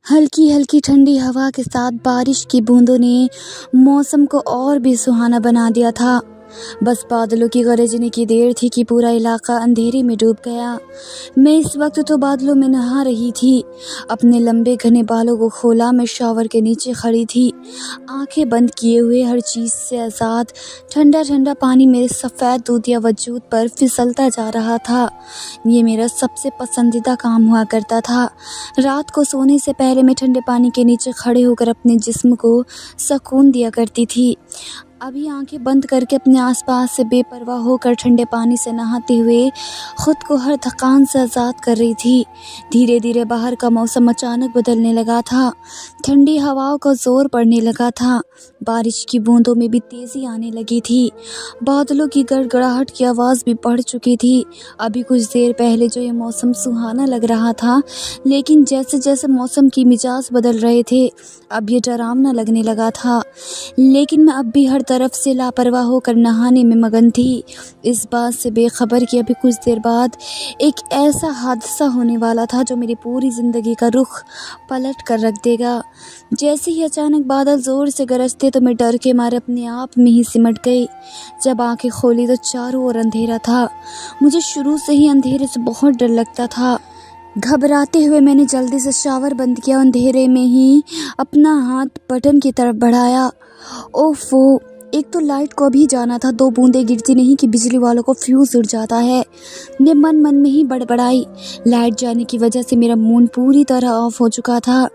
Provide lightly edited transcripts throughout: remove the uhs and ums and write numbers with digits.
हल्की हल्की ठंडी हवा के साथ बारिश की बूंदों ने मौसम को और भी सुहाना बना दिया था। बस बादलों की गरजने की देर थी कि पूरा इलाका अंधेरे में डूब गया। मैं इस वक्त तो बादलों में नहा रही थी। अपने लंबे घने बालों को खोला, मैं शावर के नीचे खड़ी थी, आंखें बंद किए हुए, हर चीज़ से आज़ाद। ठंडा ठंडा पानी मेरे सफ़ेद दूधिया वजूद पर फिसलता जा रहा था। ये मेरा सबसे पसंदीदा काम हुआ करता था। रात को सोने से पहले मैं ठंडे पानी के नीचे खड़े होकर अपने जिस्म को सुकून दिया करती थी। अभी आंखें बंद करके अपने आसपास से बेपरवाह होकर ठंडे पानी से नहाते हुए खुद को हर थकान से आज़ाद कर रही थी। धीरे धीरे बाहर का मौसम अचानक बदलने लगा था। ठंडी हवाओं का जोर पड़ने लगा था। बारिश की बूंदों में भी तेज़ी आने लगी थी। बादलों की गड़गड़ाहट की आवाज़ भी बढ़ चुकी थी। अभी कुछ देर पहले जो ये मौसम सुहाना लग रहा था, लेकिन जैसे जैसे मौसम की मिजाज बदल रहे थे, अब ये डरावना लगने लगा था। लेकिन मैं अब भी हर तरफ से लापरवाह होकर नहाने में मगन थी, इस बात से बेखबर कि अभी कुछ देर बाद एक ऐसा हादसा होने वाला था जो मेरी पूरी ज़िंदगी का रुख पलट कर रख देगा। जैसे ही अचानक बादल ज़ोर से गरजते तो मैं डर के मारे अपने आप में ही सिमट गई। जब आंखें खोली तो चारों ओर अंधेरा था। मुझे शुरू से ही अंधेरे से बहुत डर लगता था। घबराते हुए मैंने जल्दी से शावर बंद किया, अंधेरे में ही अपना हाथ बटन की तरफ बढ़ाया। ओफो! एक तो लाइट को अभी जाना था, 2 बूंदें गिरती नहीं कि बिजली वालों को फ्यूज़ उड़ जाता है। मैं मन मन में ही बड़बड़ाई। लाइट जाने की वजह से मेरा मूड पूरी तरह ऑफ हो चुका था,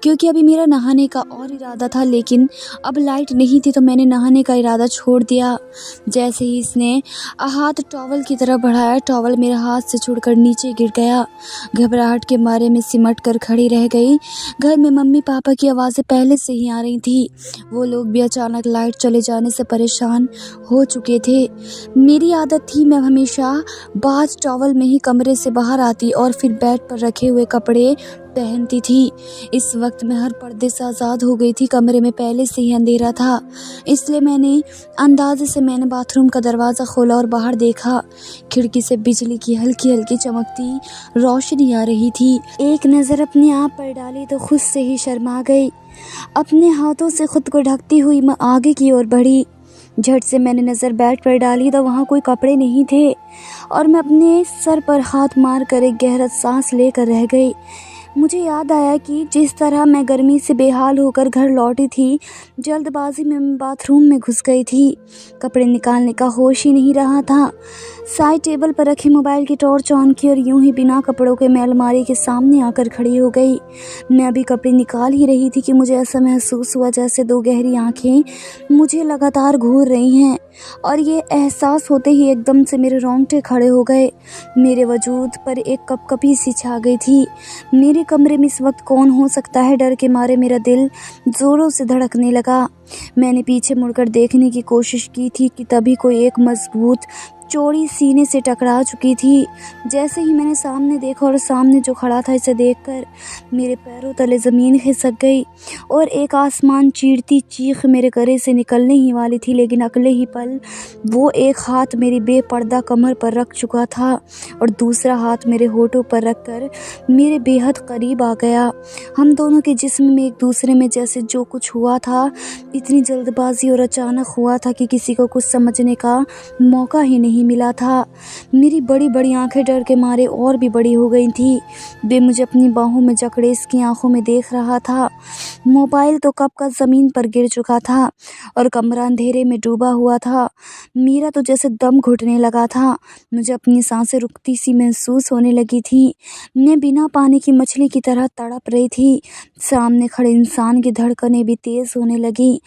क्योंकि अभी मेरा नहाने का और इरादा था, लेकिन अब लाइट नहीं थी तो मैंने नहाने का इरादा छोड़ दिया। जैसे ही इसने हाथ टॉवल की तरफ बढ़ाया, टॉवल मेरे हाथ से छूटकर नीचे गिर गया। घबराहट के मारे मैं सिमट कर खड़ी रह गई। घर में मम्मी पापा की आवाज़ें पहले से ही आ रही थी। वो लोग भी अचानक लाइट चले जाने से परेशान हो चुके थे। मेरी आदत थी, मैं हमेशा बाथ टॉवल में ही कमरे से बाहर आती और फिर बेड पर रखे हुए कपड़े पहनती थी। इस वक्त मैं हर पर्दे से आज़ाद हो गई थी। कमरे में पहले से ही अंधेरा था, इसलिए अंदाजे से मैंने बाथरूम का दरवाज़ा खोला और बाहर देखा। खिड़की से बिजली की हल्की हल्की चमकती रोशनी आ रही थी। एक नज़र अपने आप पर डाली तो खुद से ही शर्मा गई। अपने हाथों से खुद को ढकती हुई मैं आगे की ओर बढ़ी। झट से मैंने नज़र बेड पर डाली तो वहाँ कोई कपड़े नहीं थे और मैं अपने सर पर हाथ मार कर एक गहरा सांस लेकर रह गई। मुझे याद आया कि जिस तरह मैं गर्मी से बेहाल होकर घर लौटी थी, जल्दबाजी में मैं बाथरूम में घुस गई थी। कपड़े निकालने का होश ही नहीं रहा था। साइड टेबल पर रखे मोबाइल की टॉर्च ऑन की और यूं ही बिना कपड़ों के मैं अलमारी के सामने आकर खड़ी हो गई। मैं अभी कपड़े निकाल ही रही थी कि मुझे ऐसा महसूस हुआ जैसे 2 गहरी आंखें मुझे लगातार घूर रही हैं, और ये एहसास होते ही एकदम से मेरे रोंगटे खड़े हो गए। मेरे वजूद पर एक कपकपी सी छा गई थी। मेरे कमरे में इस वक्त कौन हो सकता है? डर के मारे मेरा दिल ज़ोरों से धड़कने लगा। मैंने पीछे मुड़कर देखने की कोशिश की थी कि तभी कोई एक मजबूत चौड़ी सीने से टकरा चुकी थी। जैसे ही मैंने सामने देखा और सामने जो खड़ा था, इसे देखकर मेरे पैरों तले ज़मीन खिसक गई और एक आसमान चीरती चीख मेरे गले से निकलने ही वाली थी, लेकिन अगले ही पल वो एक हाथ मेरी बेपर्दा कमर पर रख चुका था और दूसरा हाथ मेरे होठों पर रखकर मेरे बेहद करीब आ गया। हम दोनों के जिस्म में एक दूसरे में जैसे जो कुछ हुआ था, इतनी जल्दबाजी और अचानक हुआ था कि किसी को कुछ समझने का मौका ही नहीं मिला था। मेरी बड़ी बड़ी आंखें डर के मारे और भी बड़ी हो गई थी। वे मुझे अपनी बाहों में जकड़े इसकी आंखों में देख रहा था। मोबाइल तो कब का ज़मीन पर गिर चुका था और कमरा अंधेरे में डूबा हुआ था। मेरा तो जैसे दम घुटने लगा था। मुझे अपनी सांसें रुकती सी महसूस होने लगी थी। मैं बिना पानी की मछली की तरह तड़प रही थी। सामने खड़े इंसान की धड़कनें भी तेज़ होने लगी,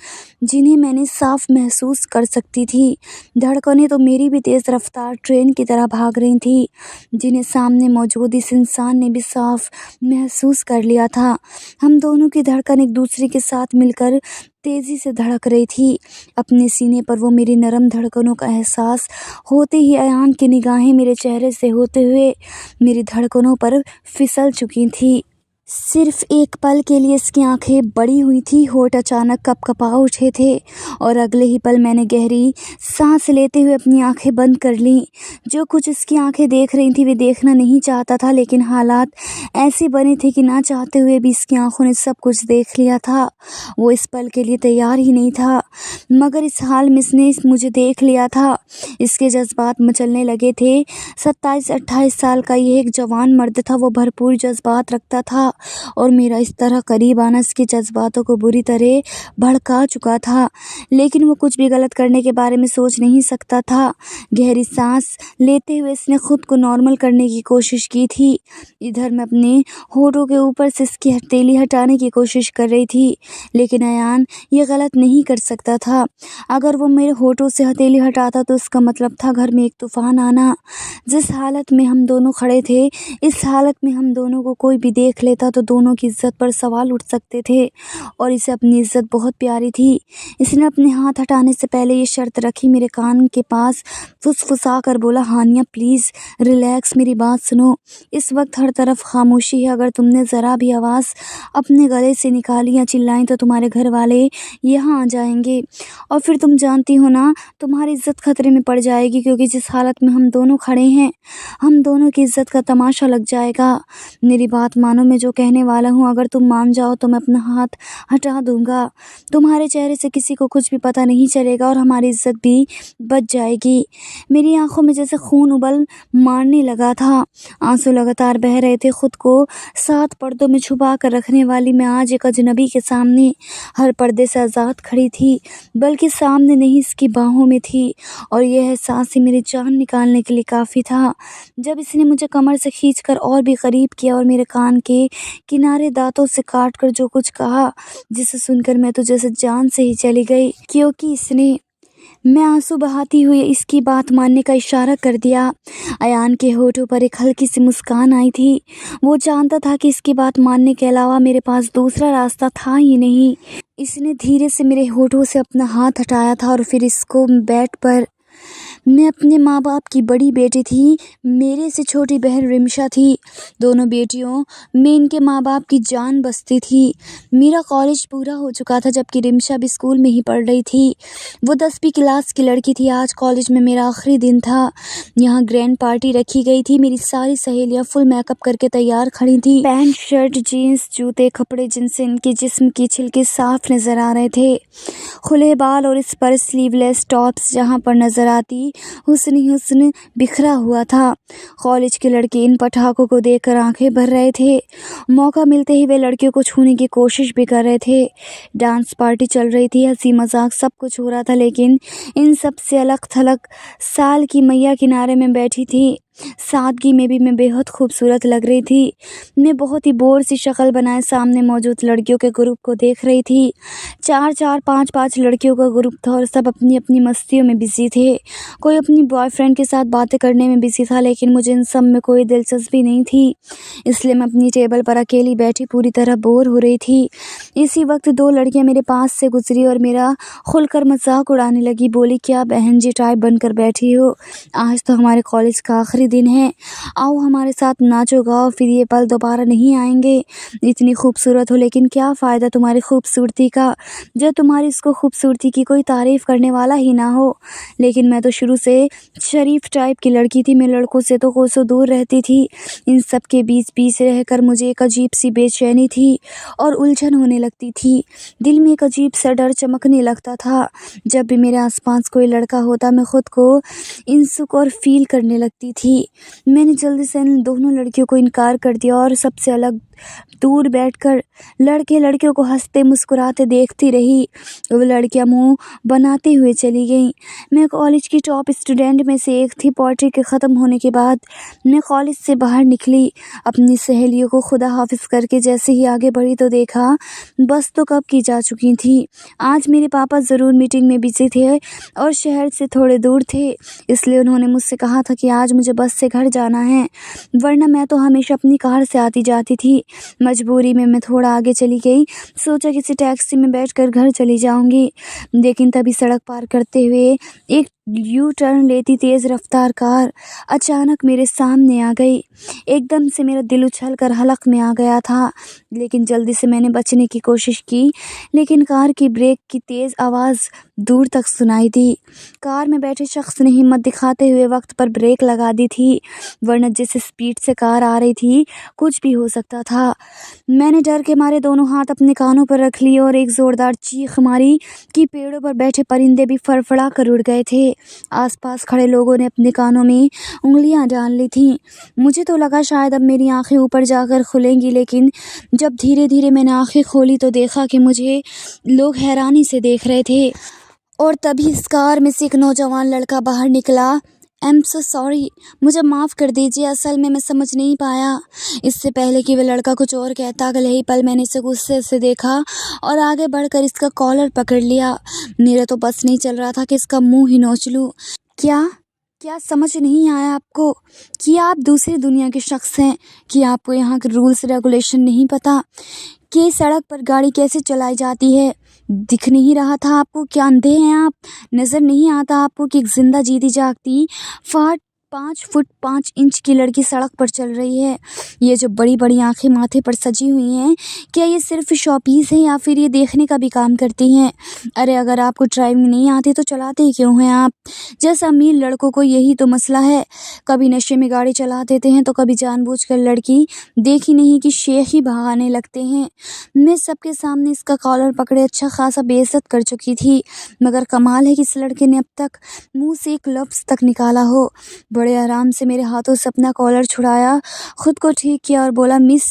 जिन्हें मैंने साफ महसूस कर सकती थी। धड़कनें तो मेरी भी तेज़ रफ्तार ट्रेन की तरह भाग रही थी, जिन्हें सामने मौजूद इस इंसान ने भी साफ महसूस कर लिया था। हम दोनों की धड़कन एक दूसरे के साथ मिलकर तेज़ी से धड़क रही थी। अपने सीने पर वो मेरी नरम धड़कनों का एहसास होते ही अयान की निगाहें मेरे चेहरे से होते हुए मेरी धड़कनों पर फिसल चुकी थी। सिर्फ एक पल के लिए इसकी आंखें बड़ी हुई थी, होठ अचानक कँप-कँपा उठे थे और अगले ही पल मैंने गहरी सांस लेते हुए अपनी आंखें बंद कर लीं। जो कुछ इसकी आंखें देख रही थीं वे देखना नहीं चाहता था, लेकिन हालात ऐसे बने थे कि ना चाहते हुए भी इसकी आंखों ने सब कुछ देख लिया था। वो इस पल के लिए तैयार ही नहीं था, मगर इस हाल में इसने मुझे देख लिया था। इसके जज्बात मचलने लगे थे। 27-28 साल का ये एक जवान मर्द था। वो भरपूर जज्बात रखता था और मेरा इस तरह करीब आना इसके जज्बातों को बुरी तरह भड़का चुका था, लेकिन वो कुछ भी गलत करने के बारे में सोच नहीं सकता था। गहरी सांस लेते हुए इसने खुद को नॉर्मल करने की कोशिश की थी। इधर मैं अपने होठों के ऊपर से इसकी हथेली हटाने की कोशिश कर रही थी, लेकिन अयान ये गलत नहीं कर सकता था। अगर वो मेरे होठों से हथेली हटाता तो इसका मतलब था घर में एक तूफान आना। जिस हालत में हम दोनों खड़े थे, इस हालत में हम दोनों को कोई भी देख लेता तो दोनों की इज्जत पर सवाल उठ सकते थे और इसे अपनी इज्जत बहुत प्यारी थी। इसने अपने हाथ हटाने से पहले ये शर्त रखी, मेरे कान के पास फुसफुसा कर बोला, हानिया प्लीज़ रिलैक्स, मेरी बात सुनो। इस वक्त हर तरफ खामोशी है। अगर तुमने ज़रा भी आवाज़ अपने गले से निकाली या चिल्लाई तो तुम्हारे घर वाले यहाँ आ जाएंगे और फिर तुम जानती हो ना, तुम्हारी इज्जत खतरे में पड़ जाएगी, क्योंकि जिस हालत में हम दोनों खड़े हैं हम दोनों की इज्जत का तमाशा लग जाएगा। मेरी बात मानो, मैं जो कहने वाला हूँ अगर तुम मान जाओ तो मैं अपना हाथ हटा दूंगा। तुम्हारे चेहरे से किसी को कुछ भी पता नहीं चलेगा और हमारी इज्जत भी बच जाएगी। मेरी आंखों में जैसे खून उबल मारने लगा था। आंसू लगातार बह रहे थे। खुद को 7 पर्दों में छुपा कर रखने वाली मैं आज एक अजनबी के सामने हर पर्दे से आज़ाद खड़ी थी, बल्कि सामने नहीं इसकी बाहों में थी और यह एहसास ही मेरी जान निकालने के लिए काफ़ी था। जब इसने मुझे कमर से खींचकर और भी करीब किया और मेरे कान के किनारे दांतों से काट कर जो कुछ कहा, जिसे सुनकर मैं तो जैसे जान से ही चली गई, क्योंकि इसने मैं आंसू बहाती हुई इसकी बात मानने का इशारा कर दिया। अयान के होठों पर एक हल्की सी मुस्कान आई थी। वो जानता था कि इसकी बात मानने के अलावा मेरे पास दूसरा रास्ता था ही नहीं। इसने धीरे से मेरे होठों से अपना हाथ हटाया था और फिर इसको बेड पर, मैं अपने माँ बाप की बड़ी बेटी थी, मेरे से छोटी बहन रिमशा थी। दोनों बेटियों में इनके माँ बाप की जान बसती थी। मेरा कॉलेज पूरा हो चुका था जबकि रिमशा भी स्कूल में ही पढ़ रही थी। वो 10वीं क्लास की लड़की थी। आज कॉलेज में मेरा आखिरी दिन था। यहाँ ग्रैंड पार्टी रखी गई थी। मेरी सारी सहेलियाँ फुल मेकअप करके तैयार खड़ी थी। पैंट शर्ट जीन्स जूते कपड़े जिनसे इनके जिस्म की छिलके साफ नज़र आ रहे थे, खुले बाल और इस पर स्लीवलेस टॉप्स जहाँ पर नज़र आती हुस्न ही हुस्न बिखरा हुआ था। कॉलेज के लड़के इन पटाखों को देखकर आंखें भर रहे थे। मौका मिलते ही वे लड़कियों को छूने की कोशिश भी कर रहे थे। डांस पार्टी चल रही थी, हंसी मजाक सब कुछ हो रहा था, लेकिन इन सब से अलग थलग साल की मैया किनारे में बैठी थी। सादगी में भी मैं बेहद खूबसूरत लग रही थी। मैं बहुत ही बोर सी शक्ल बनाए सामने मौजूद लड़कियों के ग्रुप को देख रही थी। 4-4 5-5 लड़कियों का ग्रुप था और सब अपनी अपनी मस्तियों में बिजी थे। कोई अपनी बॉयफ्रेंड के साथ बातें करने में बिजी था, लेकिन मुझे इन सब में कोई दिलचस्पी नहीं थी, इसलिए मैं अपनी टेबल पर अकेली बैठी पूरी तरह बोर हो रही थी। इसी वक्त 2 लड़कियां मेरे पास से गुजरी और मेरा खुलकर मजाक उड़ाने लगी। बोली, क्या बहन जी टाइप बनकर बैठी हो? आज तो हमारे कॉलेज का आखिरी दिन है, आओ हमारे साथ नाचो गाओ, फिर ये पल दोबारा नहीं आएंगे। इतनी खूबसूरत हो, लेकिन क्या फ़ायदा तुम्हारी खूबसूरती का जब तुम्हारी इसको खूबसूरती की कोई तारीफ़ करने वाला ही ना हो। लेकिन मैं तो शुरू से शरीफ टाइप की लड़की थी। मैं लड़कों से तो कोसों दूर रहती थी। इन सब के बीच बीच रहकर मुझे एक अजीब सी बेचैनी थी और उलझन होने लगती थी। दिल में एक अजीब सा डर चमकने लगता था। जब भी मेरे आसपास कोई लड़का होता मैं खुद को इंसुक और फील करने लगती थी। मैंने जल्दी से इन दोनों लड़कियों को इनकार कर दिया और सबसे अलग दूर बैठकर लड़के लड़कियों को हंसते मुस्कुराते देखती रही। वो लड़कियां मुंह बनाते हुए चली गईं। मैं कॉलेज की टॉप स्टूडेंट में से एक थी। पार्टी के ख़त्म होने के बाद मैं कॉलेज से बाहर निकली। अपनी सहेलियों को खुदा हाफिज करके जैसे ही आगे बढ़ी तो देखा बस तो कब की जा चुकी थी। आज मेरे पापा ज़रूर मीटिंग में बिजी थे और शहर से थोड़े दूर थे, इसलिए उन्होंने मुझसे कहा था कि आज मुझे बस से घर जाना है, वरना मैं तो हमेशा अपनी कार से आती जाती थी। मजबूरी में मैं थोड़ा आगे चली गई। सोचा किसी टैक्सी में बैठकर घर चली जाऊंगी, लेकिन तभी सड़क पार करते हुए एक यू टर्न लेती तेज रफ्तार कार अचानक मेरे सामने आ गई। एकदम से मेरा दिल उछलकर हलक में आ गया था, लेकिन जल्दी से मैंने बचने की कोशिश की, लेकिन कार की ब्रेक की तेज आवाज़ दूर तक सुनाई दी। कार में बैठे शख्स ने हिम्मत दिखाते हुए वक्त पर ब्रेक लगा दी थी, वरना जिस स्पीड से कार आ रही थी कुछ भी हो सकता था। मैंने डर के मारे दोनों हाथ अपने कानों पर रख लिए और एक ज़ोरदार चीख मारी कि पेड़ों पर बैठे परिंदे भी फड़फड़ा कर उड़ गए थे। आसपास खड़े लोगों ने अपने कानों में उंगलियां डाल ली थीं। मुझे तो लगा शायद अब मेरी आंखें ऊपर जाकर खुलेंगी, लेकिन जब धीरे धीरे मैंने आंखें खोली तो देखा कि मुझे लोग हैरानी से देख रहे थे। और तभी इस कार में से एक नौजवान लड़का बाहर निकला। आई एम सो सॉरी, मुझे माफ़ कर दीजिए, असल में मैं समझ नहीं पाया। इससे पहले कि वह लड़का कुछ और कहता, अगले ही पल मैंने इसे गुस्से से देखा और आगे बढ़कर इसका कॉलर पकड़ लिया। मेरा तो बस नहीं चल रहा था कि इसका मुंह ही नोच लूँ। क्या क्या समझ नहीं आया आपको कि आप दूसरी दुनिया के शख्स हैं, कि आपको यहाँ के रूल्स रेगुलेशन नहीं पता, कि सड़क पर गाड़ी कैसे चलाई जाती है? दिख नहीं रहा था आपको? क्या अंधे हैं आप? नज़र नहीं आता आपको कि एक जिंदा जीती जागती 5 फुट 5 इंच की लड़की सड़क पर चल रही है? ये जो बड़ी बड़ी आंखें माथे पर सजी हुई हैं, क्या ये सिर्फ शॉपीस हैं या फिर ये देखने का भी काम करती हैं? अरे अगर आपको ड्राइविंग नहीं आती तो चलाते ही क्यों हैं आप? जैसे अमीर लड़कों को यही तो मसला है, कभी नशे में गाड़ी चला देते हैं तो कभी जानबूझकर लड़की देखी नहीं कि शेख ही बहाने लगते हैं। मैं सबके सामने इसका कॉलर पकड़े अच्छा खासा बेइज्जत कर चुकी थी, मगर कमाल है कि इस लड़के ने अब तक मुंह से एक लफ्ज़ तक निकाला हो। बड़े आराम से मेरे हाथों से अपना कॉलर छुड़ाया, खुद को ठीक किया और बोला, मिस,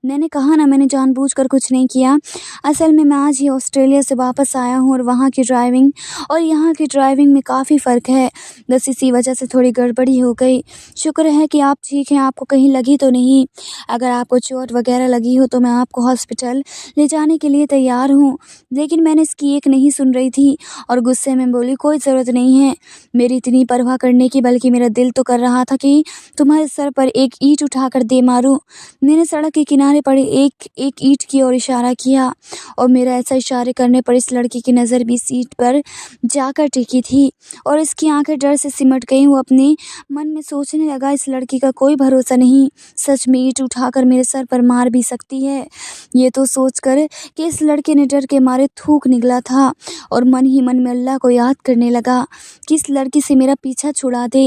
मैंने कहा ना, मैंने जानबूझकर कुछ नहीं किया। असल में मैं आज ही ऑस्ट्रेलिया से वापस आया हूँ और वहाँ की ड्राइविंग और यहाँ की ड्राइविंग में काफ़ी फ़र्क है, बस इसी वजह से थोड़ी गड़बड़ी हो गई। शुक्र है कि आप ठीक हैं, आपको कहीं लगी तो नहीं? अगर आपको चोट वगैरह लगी हो तो मैं आपको हॉस्पिटल ले जाने के लिए तैयार हूँ। लेकिन मैंने इसकी एक नहीं सुन रही थी और गुस्से में बोली, कोई ज़रूरत नहीं है मेरी इतनी परवाह करने की, बल्कि मेरा दिल तो कर रहा था कि तुम्हारे सर पर एक ईंट उठाकर दे मारूं। मैंने सड़क के किनारे पड़े एक एक ईंट की ओर इशारा किया और मेरा ऐसा इशारे करने पर इस लड़की की नज़र भी इस ईंट पर जाकर टिकी थी और इसकी आंखें डर से सिमट गईं। वो अपने मन में सोचने लगा, इस लड़की का कोई भरोसा नहीं, सच में ईंट उठाकर मेरे सर पर मार भी सकती है। ये तो सोचकर कि इस लड़के ने डर के मारे थूक निकला था और मन ही मन में अल्लाह को याद करने लगा कि इस लड़की से मेरा पीछा छुड़ा दे।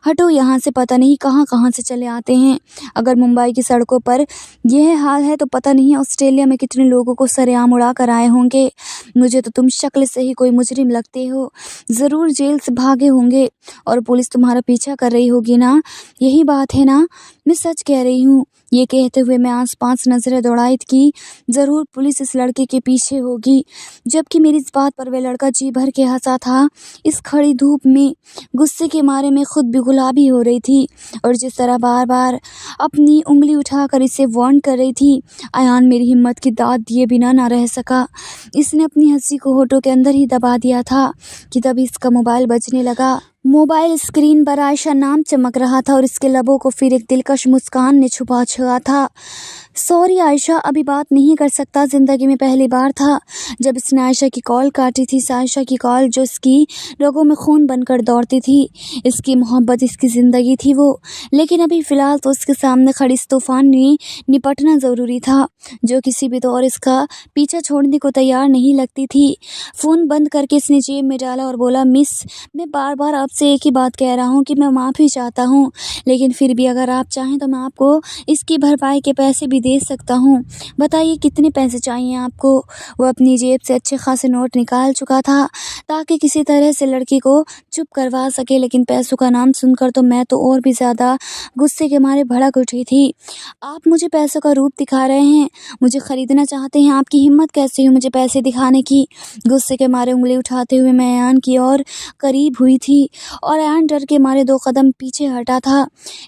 हटो यहाँ से, पता नहीं कहाँ कहाँ से चले आते हैं। अगर मुंबई की सड़कों पर यह हाल है तो पता नहीं ऑस्ट्रेलिया में कितने लोगों को सरेआम उड़ा कर आए होंगे। मुझे तो तुम शक्ल से ही कोई मुजरिम लगते हो, ज़रूर जेल से भागे होंगे और पुलिस तुम्हारा पीछा कर रही होगी ना, यही बात है ना? मैं सच कह रही हूँ। ये कहते हुए मैं आसपास नज़रें दौड़ाई कि ज़रूर पुलिस इस लड़के के पीछे होगी, जबकि मेरी इस बात पर वह लड़का जी भर के हंसा था। इस खड़ी धूप में गुस्से के मारे मैं खुद भी गुलाबी हो रही थी और जिस तरह बार बार अपनी उंगली उठाकर इसे वार्न कर रही थी, अयान मेरी हिम्मत की दाद दिए बिना ना रह सका। इसने अपनी हंसी को होठों के अंदर ही दबा दिया था कि तभी इसका मोबाइल बजने लगा। मोबाइल स्क्रीन पर आयशा नाम चमक रहा था और इसके लबों को फिर एक दिलकश मुस्कान ने छुपा छुआ था। सॉरी आयशा, अभी बात नहीं कर सकता, ज़िंदगी में पहली बार था जब इसने आयशा की कॉल काटी थी। आयशा की कॉल जो इसकी लोगों में खून बनकर दौड़ती थी, इसकी मोहब्बत, इसकी ज़िंदगी थी वो। लेकिन अभी फ़िलहाल तो उसके सामने खड़ी इस तूफ़ान में निपटना ज़रूरी था जो किसी भी दौर इसका पीछा छोड़ने को तैयार नहीं लगती थी। फ़ोन बंद करके इसने जेब में डाला और बोला, मिस, मैं बार बार आपसे एक ही बात कह रहा हूँ कि मैं माफ़ी चाहता हूँ, लेकिन फिर भी अगर आप चाहें तो मैं आपको इसकी भरपाई के पैसे भी दे सकता हूँ। बताइए कितने पैसे चाहिए आपको? वो अपनी जेब से अच्छे खासे नोट निकाल चुका था ताकि किसी तरह से लड़की को चुप करवा सके, लेकिन पैसों का नाम सुनकर तो मैं तो और भी ज़्यादा गुस्से के मारे भड़क उठी थी। आप मुझे पैसों का रूप दिखा रहे हैं, मुझे ख़रीदना चाहते हैं, आपकी हिम्मत कैसे हुई मुझे पैसे दिखाने की? गुस्से के मारे उंगली उठाते हुए मैं अयान की ओर करीब हुई थी और अयान डर के मारे 2 कदम पीछे हटा था।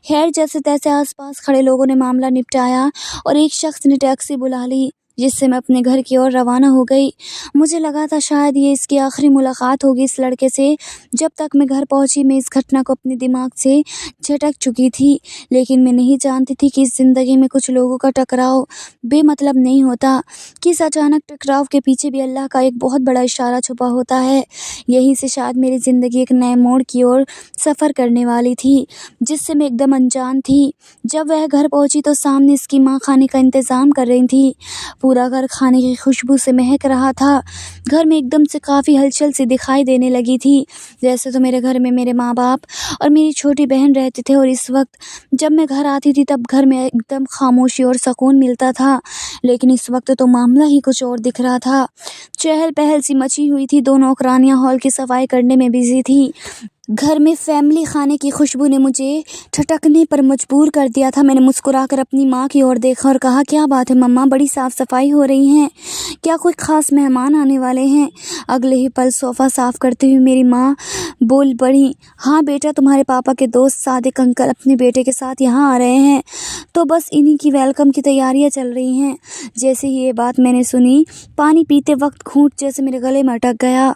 खैर जैसे तैसे आसपास खड़े लोगों ने मामला निपटाया और एक शख्स ने टैक्सी बुला ली। जिससे मैं अपने घर की ओर रवाना हो गई। मुझे लगा था शायद ये इसकी आखिरी मुलाकात होगी इस लड़के से। जब तक मैं घर पहुंची मैं इस घटना को अपने दिमाग से झटक चुकी थी, लेकिन मैं नहीं जानती थी कि इस ज़िंदगी में कुछ लोगों का टकराव बेमतलब नहीं होता, कि इस अचानक टकराव के पीछे भी अल्लाह का एक बहुत बड़ा इशारा छुपा होता है। यहीं से शायद मेरी ज़िंदगी एक नए मोड़ की ओर सफ़र करने वाली थी, जिससे मैं एकदम अनजान थी। जब वह घर पहुंची तो सामने इसकी माँ खाने का इंतज़ाम कर रही थी। पूरा घर खाने की खुशबू से महक रहा था। घर में एकदम से काफ़ी हलचल सी दिखाई देने लगी थी। वैसे तो मेरे घर में मेरे माँ-बाप और मेरी छोटी बहन रहते थे, और इस वक्त जब मैं घर आती थी तब घर में एकदम खामोशी और सुकून मिलता था। लेकिन इस वक्त तो मामला ही कुछ और दिख रहा था। चहल-पहल सी मची हुई थी। 2 नौकरानियाँ हॉल की सफाई करने में बिज़ी थी। घर में फैमिली खाने की खुशबू ने मुझे ठटकने पर मजबूर कर दिया था। मैंने मुस्कुराकर अपनी माँ की ओर देखा और कहा, क्या बात है मम्मा, बड़ी साफ़ सफाई हो रही हैं, क्या कोई ख़ास मेहमान आने वाले हैं? अगले ही पल सोफ़ा साफ़ करती हुई मेरी माँ बोल पड़ी, हाँ बेटा, तुम्हारे पापा के दोस्त सादिक अंकल अपने बेटे के साथ यहाँ आ रहे हैं, तो बस इन्हीं की वेलकम की तैयारियाँ चल रही हैं। जैसे ही ये बात मैंने सुनी, पानी पीते वक्त घूंट जैसे मेरे गले में अटक गया।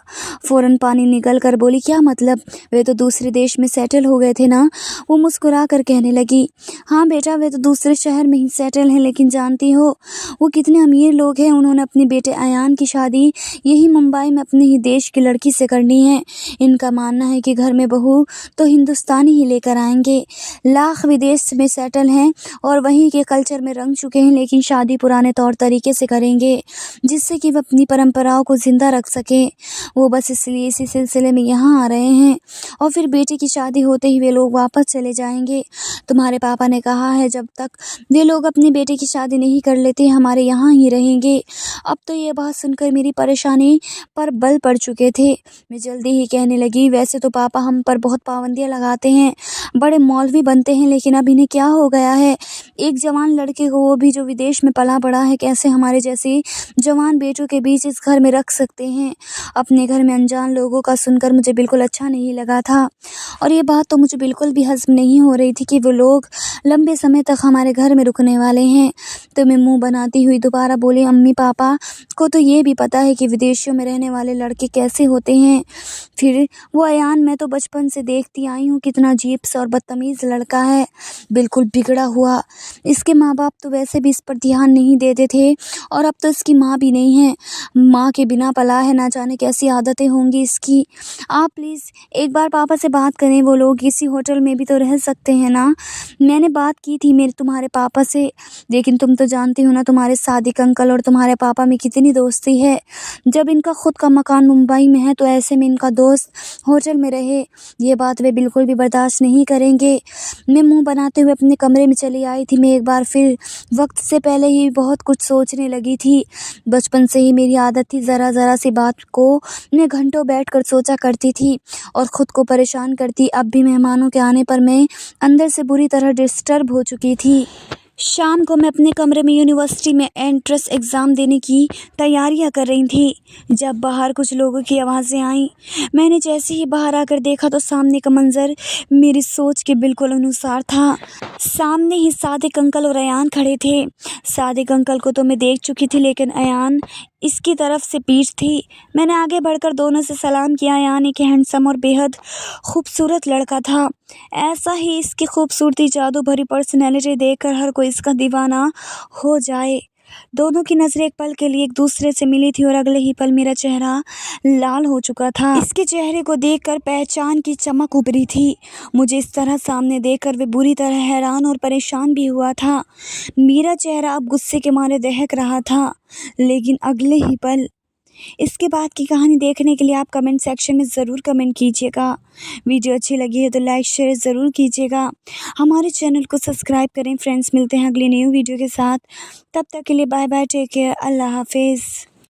फ़ौरन पानी निकल कर बोली, क्या मतलब, वे तो दूसरे देश में सेटल हो गए थे ना? वो मुस्कुरा कर कहने लगी, हाँ बेटा, वे तो दूसरे शहर में ही सेटल हैं, लेकिन जानती हो वो कितने अमीर लोग हैं। उन्होंने अपने बेटे अयान की शादी यही मुंबई में अपने ही देश की लड़की से करनी है। इनका मानना है कि घर में बहू तो हिंदुस्तानी ही लेकर आएंगे। लाख विदेश में सेटल हैं और वहीं के कल्चर में रंग चुके हैं, लेकिन शादी पुराने तौर तरीके से करेंगे, जिससे कि वह अपनी परंपराओं को ज़िंदा रख सके। वो बस इसलिए इसी सिलसिले में यहाँ आ रहे हैं, और फिर बेटे की शादी होते ही वे लोग वापस चले जाएंगे। तुम्हारे पापा ने कहा है जब तक वे लोग अपने बेटे की शादी नहीं कर लेते हमारे यहाँ ही रहेंगे। अब तो ये बात सुनकर मेरी परेशानी पर बल पड़ चुके थे। मैं जल्दी ही कहने लगी, वैसे तो पापा हम पर बहुत पाबंदियाँ लगाते हैं, बड़े मौलवी बनते हैं, लेकिन अब इन्हें क्या हो गया है? एक जवान लड़के को, वो भी जो विदेश में पला बड़ा है, कैसे हमारे जैसे जवान बेटों के बीच इस घर में रख सकते हैं? अपने घर में अनजान लोगों का सुनकर मुझे बिल्कुल अच्छा नहीं लगा था, और ये बात तो मुझे बिल्कुल भी हज़म नहीं हो रही थी कि वो लोग लंबे समय तक हमारे घर में रुकने वाले हैं। तो मैं मुंह बनाती हुई दोबारा बोली, अम्मी पापा को तो ये भी पता है कि विदेशों में रहने वाले लड़के कैसे होते हैं। फिर वो अयान, मैं तो बचपन से देखती आई हूँ कितना अजीब सा और बदतमीज़ लड़का है, बिल्कुल बिगड़ा हुआ। इसके माँ बाप तो वैसे भी इस पर ध्यान नहीं देते थे, और अब तो इसकी माँ भी नहीं है, माँ के बिना पला है, ना जाने कैसी आदतें होंगी इसकी। आप प्लीज़ एक बार पापा से बात करें, वो लोग इसी होटल में भी तो रह सकते हैं ना? मैंने बात की थी मेरे तुम्हारे पापा से, लेकिन तुम तो जानती हो ना तुम्हारे सादिक अंकल और तुम्हारे पापा में कितनी दोस्ती है। जब इनका खुद का मकान मुंबई में है तो ऐसे में इनका दोस्त होटल में रहे, ये बात वे बिल्कुल भी बर्दाश्त नहीं करेंगे। मैं मुंह बनाते हुए अपने कमरे में चली आई थी। मैं एक बार फिर वक्त से पहले ही बहुत कुछ सोचने लगी थी। बचपन से ही मेरी आदत थी, ज़रा ज़रा सी बात को मैं घंटों बैठकर सोचा करती थी और ख़ुद को परेशान करती। अब भी मेहमानों के आने पर मैं अंदर से बुरी तरह डिस्टर्ब हो चुकी थी। शाम को मैं अपने कमरे में यूनिवर्सिटी में एंट्रेंस एग्ज़ाम देने की तैयारियां कर रही थी, जब बाहर कुछ लोगों की आवाज़ें आईं। मैंने जैसे ही बाहर आकर देखा तो सामने का मंजर मेरी सोच के बिल्कुल अनुसार था। सामने ही सादिक अंकल और अयान खड़े थे। सादिक अंकल को तो मैं देख चुकी थी, लेकिन अयान इसकी तरफ से पीठ थी। मैंने आगे बढ़कर दोनों से सलाम किया। अयान एक हैंडसम और बेहद खूबसूरत लड़का था। ऐसा ही इसकी खूबसूरती, जादू भरी पर्सनैलिटी देखकर हर कोई इसका दीवाना हो जाए। दोनों की नज़रें एक पल के लिए एक दूसरे से मिली थी और अगले ही पल मेरा चेहरा लाल हो चुका था। इसके चेहरे को देखकर पहचान की चमक उभरी थी। मुझे इस तरह सामने देखकर वे बुरी तरह हैरान और परेशान भी हुआ था। मेरा चेहरा अब गुस्से के मारे दहक रहा था, लेकिन अगले ही पल। इसके बाद की कहानी देखने के लिए आप कमेंट सेक्शन में ज़रूर कमेंट कीजिएगा। वीडियो अच्छी लगी है तो लाइक शेयर ज़रूर कीजिएगा। हमारे चैनल को सब्सक्राइब करें। फ्रेंड्स, मिलते हैं अगली न्यू वीडियो के साथ। तब तक के लिए बाय बाय, टेक केयर, अल्लाह हाफिज़।